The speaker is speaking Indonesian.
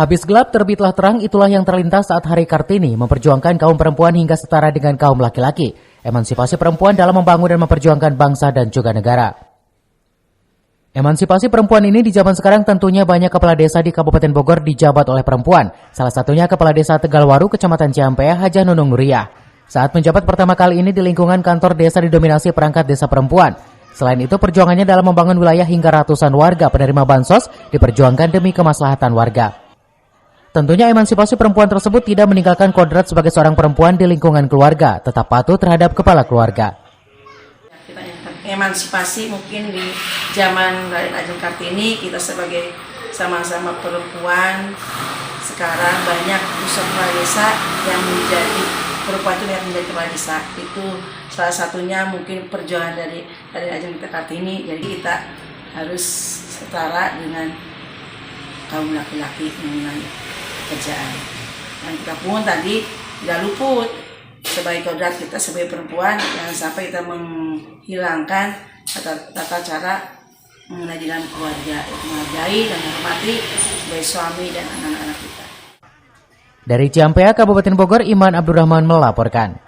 Habis gelap terbitlah terang, itulah yang terlintas saat Hari Kartini memperjuangkan kaum perempuan hingga setara dengan kaum laki-laki. Emansipasi perempuan dalam membangun dan memperjuangkan bangsa dan juga negara. Emansipasi perempuan ini di zaman sekarang tentunya banyak kepala desa di Kabupaten Bogor dijabat oleh perempuan. Salah satunya Kepala Desa Tegalwaru, Kecamatan Ciampea, Hajah Nunung Nuriyah. Saat menjabat pertama kali ini di lingkungan kantor desa didominasi perangkat desa perempuan. Selain itu, perjuangannya dalam membangun wilayah hingga ratusan warga penerima bansos diperjuangkan demi kemaslahatan warga. Tentunya emansipasi perempuan tersebut tidak meninggalkan kodrat sebagai seorang perempuan di lingkungan keluarga, tetap patuh terhadap kepala keluarga. Kita emansipasi mungkin di zaman Raden Ajeng Kartini, kita sebagai sama-sama perempuan, sekarang banyak pusat kepala desa yang menjadi perempuan itu yang menjadi kepala desa. Itu salah satunya mungkin perjuangan dari Raden Ajeng Kartini, jadi kita harus setara dengan kaum laki-laki mengenai kerjaan. Dan kita pun tadi tidak luput sebagai kodrat kita sebagai perempuan, jangan sampai kita menghilangkan tata cara mengenai dalam keluarga, menghargai dan menghormati sebagai suami dan anak-anak kita. Dari Ciampea, Kabupaten Bogor, Iman Abdurrahman melaporkan.